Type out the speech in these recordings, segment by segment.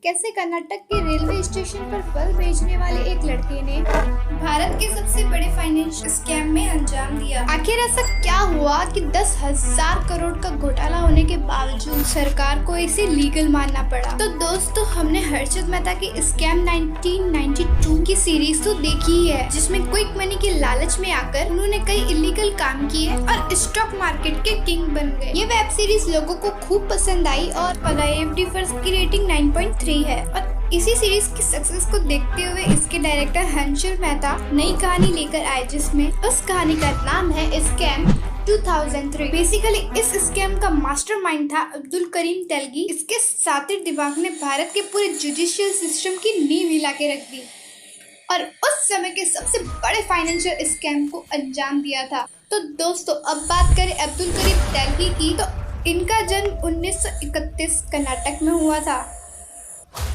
कैसे कर्नाटक के railway station पर फल बेचने वाले एक लड़के ने भारत के सबसे बड़े फाइनेंशियल स्कैम में अंजाम दिया। आखिर ऐसा क्या हुआ कि 10,000 करोड़ का घोटाला होने के बावजूद सरकार को इसे लीगल मानना पड़ा। तो दोस्तों, हमने हर्षद मेहता की स्कैम 1992 की सीरीज तो देखी ही है, जिसमें क्विक मनी के लालच में आकर उन्होंने कई इलीगल काम किए और स्टॉक मार्केट के किंग बन गए। ये वेब सीरीज लोगों को खूब पसंद आई और IMDb पर इसकी रेटिंग 9.3 है। और इसी सीरीज की सक्सेस को देखते हुए इसके डायरेक्टर हर्षद मेहता नई कहानी लेकर आए, जिसमें उस कहानी का नाम है स्कैम 2003। बेसिकली इस स्कैम का मास्टरमाइंड था अब्दुल करीम तेलगी। इसके सातिर दिमाग ने भारत के पूरे जुडिशियल सिस्टम की नींव हिला के रख दी और उस समय के सबसे बड़े फाइनेंशियल स्कैम को अंजाम दिया था। तो दोस्तों, अब बात करें अब्दुल करीम तेलगी की, तो इनका जन्म 1931 कर्नाटक में हुआ था।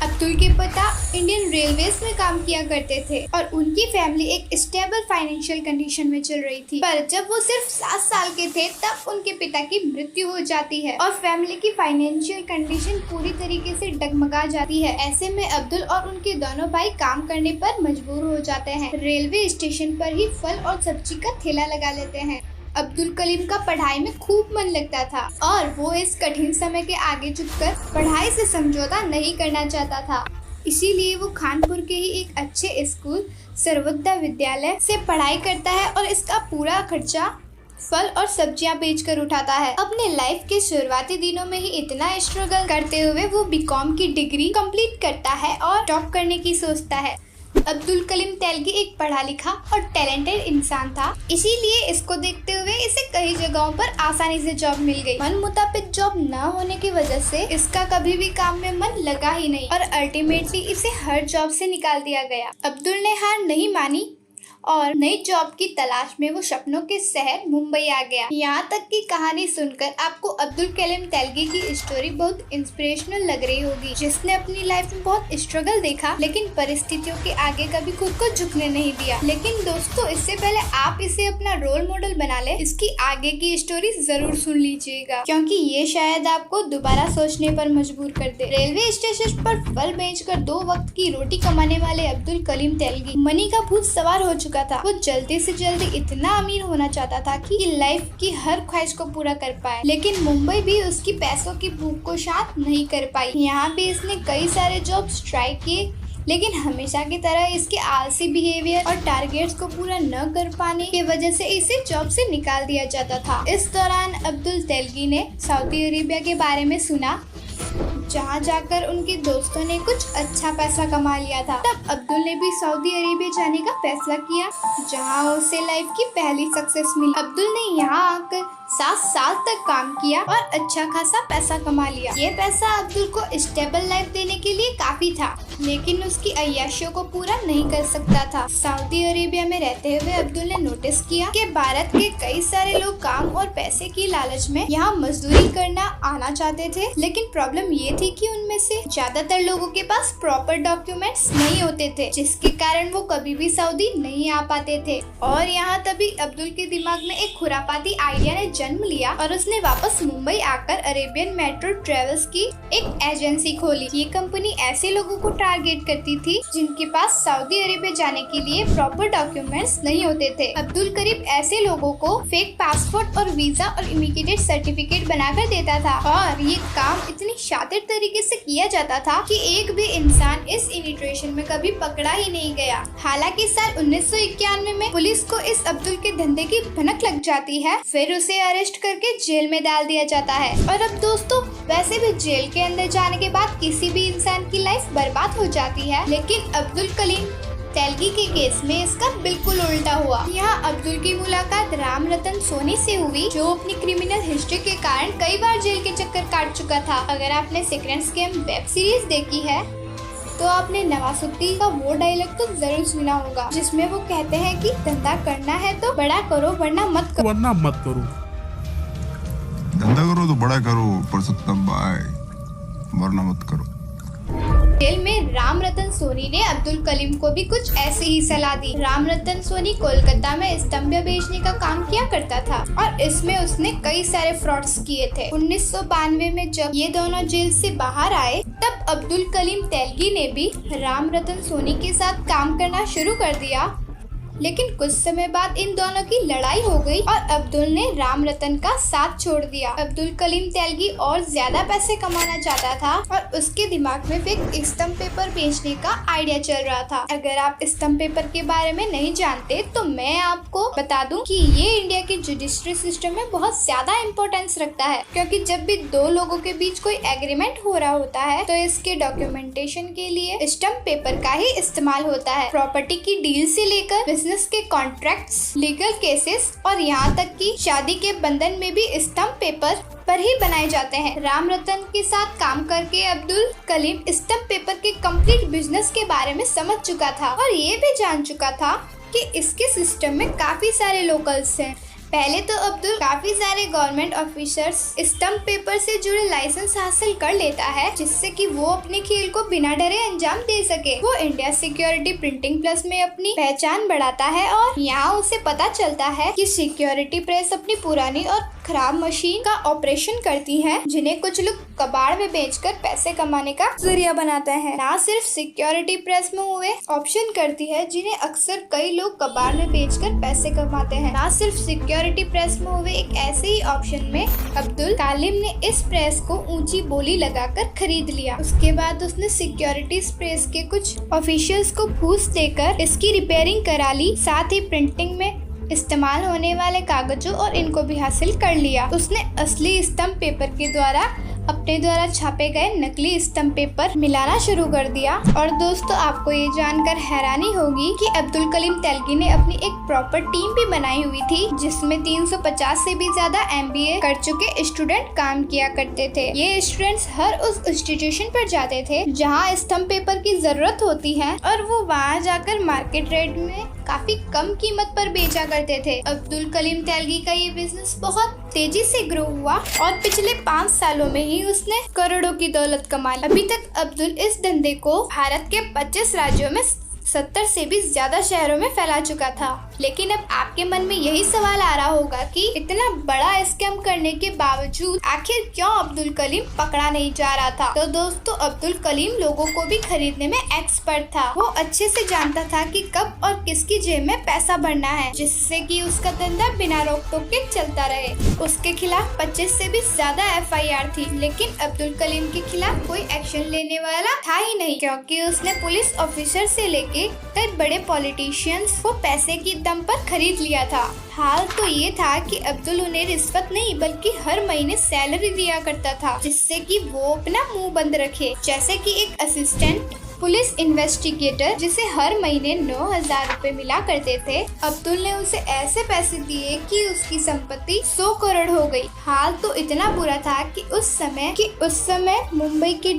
अब्दुल के पिता इंडियन रेलवेज में काम किया करते थे और उनकी फैमिली एक स्टेबल फाइनेंशियल कंडीशन में चल रही थी। पर जब वो सिर्फ 7 साल के थे तब उनके पिता की मृत्यु हो जाती है और फैमिली की फाइनेंशियल कंडीशन पूरी तरीके से डगमगा जाती है। ऐसे में अब्दुल और उनके दोनों भाई काम करने पर मजबूर हो जाते हैं। रेलवे स्टेशन पर ही फल और सब्जी का ठेला लगा लेते हैं। अब्दुल कलीम का पढ़ाई में खूब मन लगता था और वो इस कठिन समय के आगे झुककर पढ़ाई से समझौता नहीं करना चाहता था। इसीलिए वो कानपुर के ही एक अच्छे स्कूल सर्वोदय विद्यालय से पढ़ाई करता है और इसका पूरा खर्चा फल और सब्जियां बेचकर उठाता है। अपने लाइफ के शुरुआती दिनों में ही इतना स्ट्रगल करते हुए वो BCom की डिग्री कंप्लीट करता है और टॉप करने की सोचता है। अब्दुल कलीम तेलगी एक पढ़ा लिखा और टैलेंटेड इंसान था, इसीलिए इसको देखते हुए इसे कई जगहों पर आसानी से जॉब मिल गई। मन मुताबिक जॉब न होने की वजह से इसका कभी भी काम में मन लगा ही नहीं और अल्टीमेटली इसे हर जॉब से निकाल दिया गया। अब्दुल ने हार नहीं मानी और नई जॉब की तलाश में वो सपनों के शहर मुंबई आ गया। यहाँ तक की कहानी सुनकर आपको अब्दुल कलीम तेलगी की स्टोरी बहुत इंस्पिरेशनल लग रही होगी, जिसने अपनी लाइफ में बहुत स्ट्रगल देखा लेकिन परिस्थितियों के आगे कभी खुद को झुकने नहीं दिया। लेकिन दोस्तों, इससे पहले आप इसे अपना रोल मॉडल बना ले, इसकी आगे की स्टोरी जरूर सुन लीजिएगा, क्योंकि ये शायद आपको दोबारा सोचने पर मजबूर कर दे। रेलवे स्टेशन पर फल बेचकर 2 वक्त की रोटी कमाने वाले अब्दुल कलीम तेलगी मनी का भूत सवार हो चुका था। वो जल्दी से जल्दी इतना अमीर होना चाहता था कि लाइफ की हर ख्वाहिश को पूरा कर पाए, लेकिन मुंबई भी उसकी पैसों की भूख को शांत नहीं कर पाई। यहाँ भी इसने कई सारे जॉब्स ट्राई किए, लेकिन हमेशा की तरह इसके आलसी बिहेवियर और टारगेट्स को पूरा न कर पाने की वजह से इसे जॉब से निकाल दिया जाता था। इस दौरान अब्दुल तेलगी ने सऊदी अरेबिया के बारे में सुना, जहाँ जाकर उनके दोस्तों ने कुछ अच्छा पैसा कमा लिया था। तब अब्दुल ने भी सऊदी अरेबिया जाने का फैसला किया, जहाँ उसे लाइफ की पहली सक्सेस मिली। अब्दुल ने यहाँ आकर 7 साल तक काम किया और अच्छा खासा पैसा कमा लिया। ये पैसा अब्दुल को स्टेबल लाइफ देने के लिए काफी था, लेकिन उसकी अय्याशियों को पूरा नहीं कर सकता था। सऊदी अरेबिया में रहते हुए अब्दुल ने नोटिस किया कि भारत के कई सारे लोग काम और पैसे की लालच में यहाँ मजदूरी करना आना चाहते थे, लेकिन प्रॉब्लम ये थी कि उनमें से ज्यादातर लोगों के पास प्रॉपर डॉक्यूमेंट्स नहीं होते थे, जिसके कारण वो कभी भी सऊदी नहीं आ पाते थे। और यहाँ तभी अब्दुल के दिमाग में एक खुरापाती आइडिया ने जन्म लिया और उसने वापस मुंबई आकर अरेबियन मेट्रो ट्रेवल्स की एक एजेंसी खोली। ये कंपनी ऐसे लोगों को टारगेट करती थी जिनके पास सऊदी अरेबिया जाने के लिए प्रॉपर डॉक्यूमेंट्स नहीं होते थे। अब्दुल करीब ऐसे लोगों को फेक पासपोर्ट और वीजा और इमिग्रेट सर्टिफिकेट बनाकर देता था और ये काम इतनी शातिर तरीके से किया जाता था कि एक भी इंसान इस इमिग्रेशन में कभी पकड़ा ही नहीं गया। हालांकि साल 1991 में पुलिस को इस अब्दुल के धंधे की भनक लग जाती है, फिर उसे अरेस्ट करके जेल में डाल दिया जाता है। और अब दोस्तों, वैसे भी जेल के अंदर जाने के बाद किसी भी इंसान की लाइफ बर्बाद हो जाती है, लेकिन अब्दुल कलीम तेलगी के केस में इसका बिल्कुल उल्टा हुआ। यहाँ अब्दुल की मुलाकात राम रतन सोनी से हुई, जो अपनी क्रिमिनल हिस्ट्री के कारण कई बार जेल के चक्कर काट चुका था। अगर आपने सीक्रेट स्कैम वेब सीरीज देखी है तो आपने नवाजुद्दीन का वो डायलॉग तो जरूर सुना होगा, जिसमें वो कहते हैं कि धंधा करना है तो बड़ा करो वरना मत करो। धंधा करो तो बड़ा करो, पर सत्ता वरना मत करो। जेल में राम रतन सोनी ने अब्दुल कलीम को भी कुछ ऐसी ही सलाह दी। राम रतन सोनी कोलकाता में स्तंभ बेचने का काम किया करता था और इसमें उसने कई सारे फ्रॉड्स किए थे। 1992 में जब ये दोनों जेल से बाहर आए तब अब्दुल कलीम तेलगी ने भी राम रतन सोनी के साथ काम करना शुरू कर दिया, लेकिन कुछ समय बाद इन दोनों की लड़ाई हो गई और अब्दुल ने राम रतन का साथ छोड़ दिया। अब्दुल कलीम तेलगी और ज्यादा पैसे कमाना चाहता था और उसके दिमाग में फिर स्तंभ पेपर बेचने का आइडिया चल रहा था। अगर आप स्तंभ पेपर के बारे में नहीं जानते तो मैं आपको बता दूं कि ये इंडिया के जुडिशरी सिस्टम में बहुत ज्यादा इम्पोर्टेंस रखता है, क्योंकि जब भी दो लोगों के बीच कोई एग्रीमेंट हो रहा होता है तो इसके डॉक्यूमेंटेशन के लिए स्टम्प पेपर का ही इस्तेमाल होता है। प्रॉपर्टी की डील से लेकर बिजनेस के कॉन्ट्रैक्ट्स, लीगल केसेस और यहाँ तक कि शादी के बंधन में भी स्तंभ पेपर पर ही बनाए जाते हैं। राम रतन के साथ काम करके अब्दुल कलीम स्तंभ पेपर के कंप्लीट बिजनेस के बारे में समझ चुका था और ये भी जान चुका था कि इसके सिस्टम में काफी सारे लोकल्स हैं। पहले तो अब्दुल काफी सारे गवर्नमेंट ऑफिसर्स स्तंभ पेपर से जुड़े लाइसेंस हासिल कर लेता है, जिससे कि वो अपने खेल को बिना डरे अंजाम दे सके। वो इंडिया सिक्योरिटी प्रिंटिंग प्रेस में अपनी पहचान बढ़ाता है और यहाँ उसे पता चलता है कि सिक्योरिटी प्रेस अपनी पुरानी और खराब मशीन का ऑपरेशन करती है, जिन्हें कुछ लोग कबाड़ में बेचकर पैसे कमाने का जरिया बनाते हैं। ना सिर्फ सिक्योरिटी प्रेस में हुए ऑप्शन करती है, जिन्हें अक्सर कई लोग कबाड़ में बेचकर पैसे कमाते हैं। ना सिर्फ सिक्योरिटी प्रेस में हुए एक ऐसे ही ऑप्शन में अब्दुल कलीम ने इस प्रेस को ऊंची बोली लगाकर खरीद लिया। उसके बाद उसने सिक्योरिटी प्रेस के कुछ ऑफिशियल्स को घूस देकर इसकी रिपेयरिंग करा ली, साथ ही प्रिंटिंग में इस्तेमाल होने वाले कागजों और इनको भी हासिल कर लिया। उसने असली स्तंभ पेपर के द्वारा अपने द्वारा छापे गए नकली स्तंभ पेपर मिलाना शुरू कर दिया। और दोस्तों, आपको ये जानकर हैरानी होगी कि अब्दुल कलीम तेलगी ने अपनी एक प्रॉपर टीम भी बनाई हुई थी, जिसमें 350 से भी ज्यादा MBA कर चुके स्टूडेंट काम किया करते थे। ये स्टूडेंट्स हर उस इंस्टीट्यूशन पर जाते थे जहाँ स्तंभ पेपर की जरूरत होती है और वो वहाँ जाकर मार्केट रेट में काफी कम कीमत पर बेचा करते थे। अब्दुल कलीम तेलगी का ये बिजनेस बहुत तेजी से ग्रो हुआ और पिछले 5 सालों में ही उसने करोड़ों की दौलत कमा ली। अभी तक अब्दुल इस धंधे को भारत के 25 राज्यों में 70 से भी ज्यादा शहरों में फैला चुका था। लेकिन अब आपके मन में यही सवाल आ रहा होगा कि इतना बड़ा स्कैम करने के बावजूद आखिर क्यों अब्दुल कलीम पकड़ा नहीं जा रहा था। तो दोस्तों, अब्दुल कलीम लोगों को भी खरीदने में एक्सपर्ट था। वो अच्छे से जानता था कि कब और किसकी जेब में पैसा भरना है, जिससे कि उसका धंधा बिना रोक टोक के चलता रहे। उसके खिलाफ 25 से भी ज्यादा FIR थी, लेकिन अब्दुल कलीम के खिलाफ कोई एक्शन लेने वाला था ही नहीं, क्योंकि उसने पुलिस ऑफिसर से लेके कई बड़े पॉलिटिशियंस को पैसे की दम पर खरीद लिया था। हाल तो ये था कि अब्दुल उन्हें रिश्वत नहीं बल्कि हर महीने सैलरी दिया करता था, जिससे कि वो अपना मुंह बंद रखे। जैसे कि एक असिस्टेंट पुलिस इन्वेस्टिगेटर जिसे हर महीने 9,000 रुपए मिला करते थे, अब्दुल ने उसे ऐसे पैसे दिए कि उसकी संपत्ति 100 करोड़ हो गई। हाल तो इतना बुरा था कि उस समय मुंबई के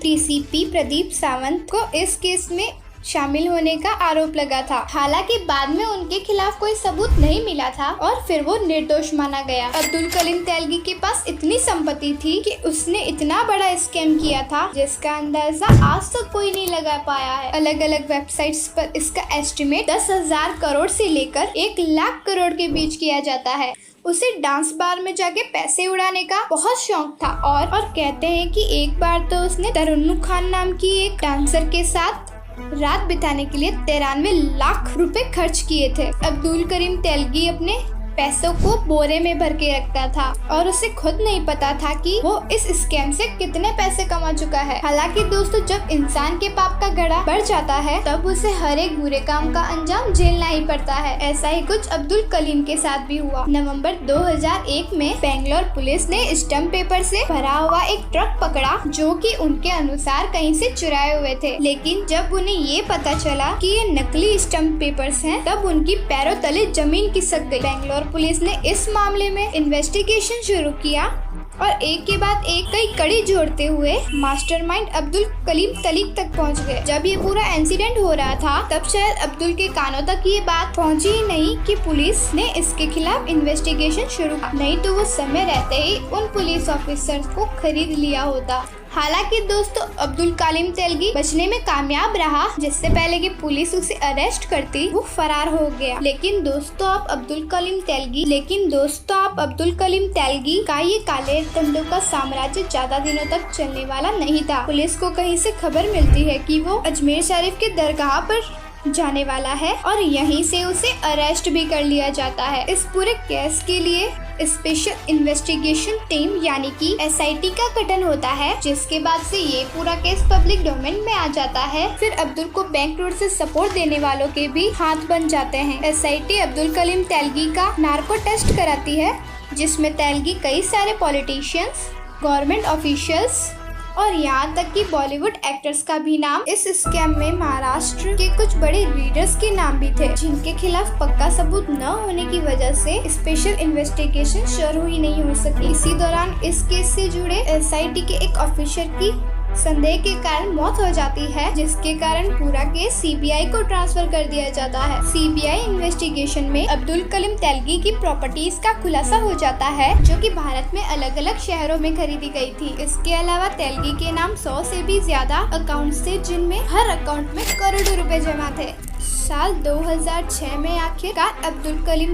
DCP प्रदीप सावंत को इस केस में शामिल होने का आरोप लगा था। हालांकि बाद में उनके खिलाफ कोई सबूत नहीं मिला था और फिर वो निर्दोष माना गया। अब्दुल कलीम तेलगी के पास इतनी संपत्ति थी कि उसने इतना बड़ा स्कैम किया था जिसका अंदाजा आज तक कोई नहीं लगा पाया है। अलग अलग वेबसाइट्स पर इसका एस्टिमेट 10,000 करोड़ से लेकर 1 लाख करोड़ के बीच किया जाता है। उसे डांस बार में जाके पैसे उड़ाने का बहुत शौक था और कहते हैं कि एक बार तो उसने तरुन्नू खान नाम की एक डांसर के साथ रात बिताने के लिए 93 लाख रुपए खर्च किए थे। अब्दुल कलीम तेलगी अपने पैसों को बोरे में भर के रखता था और उसे खुद नहीं पता था कि वो इस स्कैम से कितने पैसे कमा चुका है। हालांकि दोस्तों, जब इंसान के पाप का घड़ा बढ़ जाता है तब उसे हर एक बुरे काम का अंजाम झेलना ही पड़ता है। ऐसा ही कुछ अब्दुल कलीम के साथ भी हुआ। नवंबर 2001 में बेंगलोर पुलिस ने स्टम्प पेपर से भरा हुआ एक ट्रक पकड़ा, जो कि उनके अनुसार कहीं से चुराए हुए थे। लेकिन जब उन्हें ये पता चला कि ये नकली स्टम्प पेपर्स हैं, तब उनकी पैरों तले जमीन खिसक गई। बेंगलोर पुलिस ने इस मामले में इन्वेस्टिगेशन शुरू किया और एक के बाद एक कई कड़ी जोड़ते हुए मास्टरमाइंड अब्दुल कलीम तेलगी तक पहुंच गए। जब ये पूरा इंसिडेंट हो रहा था तब शायद अब्दुल के कानों तक ये बात पहुंची ही नहीं कि पुलिस ने इसके खिलाफ इन्वेस्टिगेशन शुरू की, नहीं तो वो समय रहते ही उन पुलिस ऑफिसर्स को खरीद लिया होता। हालांकि दोस्तों अब्दुल कलीम तेलगी बचने में कामयाब रहा। जिससे पहले कि पुलिस उसे अरेस्ट करती वो फरार हो गया। लेकिन दोस्तों आप अब्दुल कलीम तेलगी का ये काले धंधों का साम्राज्य ज्यादा दिनों तक चलने वाला नहीं था। पुलिस को कहीं से खबर मिलती है कि वो अजमेर शरीफ के दरगाह पर जाने वाला है और यहीं से उसे अरेस्ट भी कर लिया जाता है। इस पूरे केस के लिए स्पेशल इन्वेस्टिगेशन टीम यानी कि SIT का गठन होता है, जिसके बाद से ये पूरा केस पब्लिक डोमेन में आ जाता है। फिर अब्दुल को बैंक रोड से सपोर्ट देने वालों के भी हाथ बन जाते हैं। SIT अब्दुल कलीम तेलगी का नार्को टेस्ट कराती है, जिसमें तेलगी कई सारे पॉलिटिशियंस, गवर्नमेंट ऑफिशियल्स और यहाँ तक कि बॉलीवुड एक्टर्स का भी नाम इस स्कैम में महाराष्ट्र के कुछ बड़े लीडर्स के नाम भी थे, जिनके खिलाफ पक्का सबूत न होने की वजह से स्पेशल इन्वेस्टिगेशन शुरू ही नहीं हो सकी। इसी दौरान इस केस से जुड़े SIT के एक ऑफिसर की संदेह के कारण मौत हो जाती है, जिसके कारण पूरा केस CBI को ट्रांसफर कर दिया जाता है। CBI इन्वेस्टिगेशन में अब्दुल कलीम तेलगी की प्रॉपर्टीज का खुलासा हो जाता है, जो कि भारत में अलग अलग शहरों में खरीदी गई थी। इसके अलावा तेलगी के नाम 100 से भी ज्यादा अकाउंट थे, जिनमें हर अकाउंट में करोड़ों रुपए जमा थे। साल 2006 में आखिरकार अब्दुल कलीम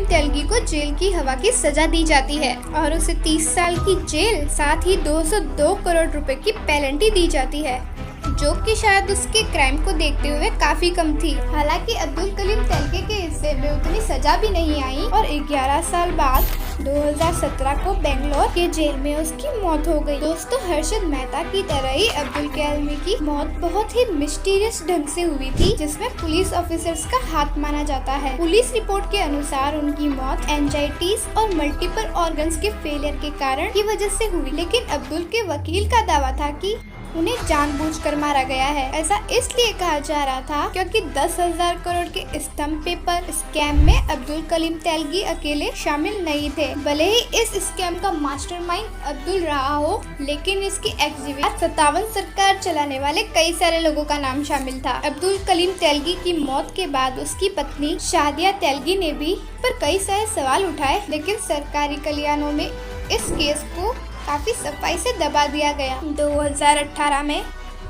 तेलगी को जेल की हवा की सजा दी जाती है और उसे 30 साल की जेल साथ ही 202 करोड़ रुपए की पेनल्टी दी जाती है, जो कि शायद उसके क्राइम को देखते हुए काफी कम थी। हालांकि अब्दुल कलीम तेलगी के हिस्से में उतनी सजा भी नहीं आई और 11 साल बाद 2017 को बेंगलोर के जेल में उसकी मौत हो गई। दोस्तों हर्षद मेहता की तरह ही अब्दुल कलीम की मौत बहुत ही मिस्टीरियस ढंग से हुई थी, जिसमें पुलिस ऑफिसर्स का हाथ माना जाता है। पुलिस रिपोर्ट के अनुसार उनकी मौत एंजाइटीज और मल्टीपल ऑर्गन्स के फेलियर के कारण की वजह से हुई, लेकिन अब्दुल के वकील का दावा था कि उन्हें जानबूझकर मारा गया है। ऐसा इसलिए कहा जा रहा था क्योंकि 10,000 करोड़ के स्टैम्प पेपर स्कैम में अब्दुल कलीम तेलगी अकेले शामिल नहीं थे। भले ही इस स्कैम का मास्टरमाइंड अब्दुल रहा हो, लेकिन इसकी एग्जीक्यूटिव 57 सरकार चलाने वाले कई सारे लोगों का नाम शामिल था। अब्दुल कलीम तेलगी की मौत के बाद उसकी पत्नी शादिया तेलगी ने भी पर कई सारे सवाल उठाए, लेकिन सरकारी कल्याणों में इस केस को काफी सफाई से दबा दिया गया। 2018 में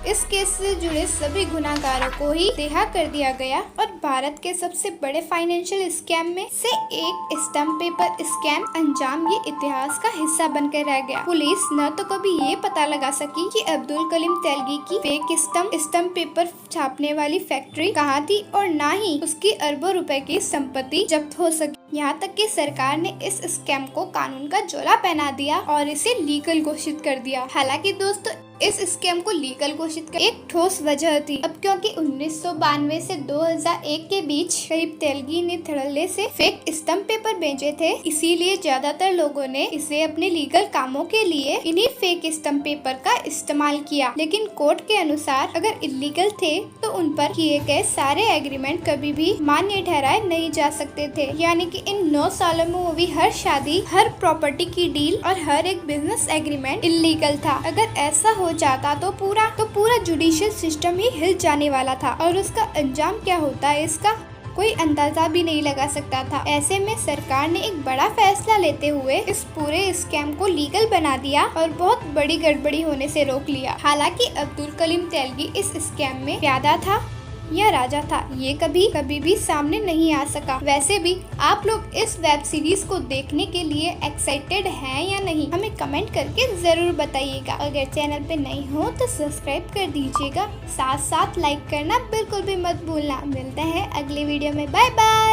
इस केस से जुड़े सभी गुनाहगारों को ही रिहा कर दिया गया और भारत के सबसे बड़े फाइनेंशियल स्कैम में से एक स्टैम्प पेपर स्कैम अंजाम ये इतिहास का हिस्सा बनकर रह गया। पुलिस न तो कभी ये पता लगा सकी कि अब्दुल कलीम तेलगी की फेक स्टैम्प पेपर छापने वाली फैक्ट्री कहाँ थी और न ही उसकी अरबों रुपए की संपत्ति जब्त हो सकी। यहाँ तक कि सरकार ने इस स्कैम को कानून का जोला पहना दिया और इसे लीगल घोषित कर दिया। हालांकि दोस्तों इस स्कैम को लीगल घोषित कर एक ठोस वजह थी। अब क्योंकि 1992 से 2001 के बीच करीब तेलगी ने धड़ल्ले से फेक स्टैम्प पेपर भेजे थे, इसीलिए ज्यादातर लोगों ने इसे अपने लीगल कामों के लिए इन्हीं फेक स्टैम्प पेपर का इस्तेमाल किया। लेकिन कोर्ट के अनुसार अगर इलीगल थे तो उन पर किए गए सारे एग्रीमेंट कभी भी मान्य ठहराए नहीं जा सकते थे। यानी कि इन 9 सालों में हुई हर शादी, हर प्रॉपर्टी की डील और हर एक बिजनेस एग्रीमेंट इलीगल था। अगर ऐसा हो जाता तो पूरा जुडिशियल सिस्टम ही हिल जाने वाला था और उसका अंजाम क्या होता है इसका कोई अंदाजा भी नहीं लगा सकता था। ऐसे में सरकार ने एक बड़ा फैसला लेते हुए इस पूरे स्कैम को लीगल बना दिया और बहुत बड़ी गड़बड़ी होने से रोक लिया। हालांकि अब्दुल कलीम तेलगी इस स्कैम में प्यादा था या राजा था, ये कभी भी सामने नहीं आ सका। वैसे भी आप लोग इस वेब सीरीज को देखने के लिए एक्साइटेड हैं या नहीं, हमें कमेंट करके जरूर बताइएगा। अगर चैनल पे नए हो तो सब्सक्राइब कर दीजिएगा, साथ साथ लाइक करना बिल्कुल भी मत भूलना। मिलते हैं अगले वीडियो में, बाय बाय।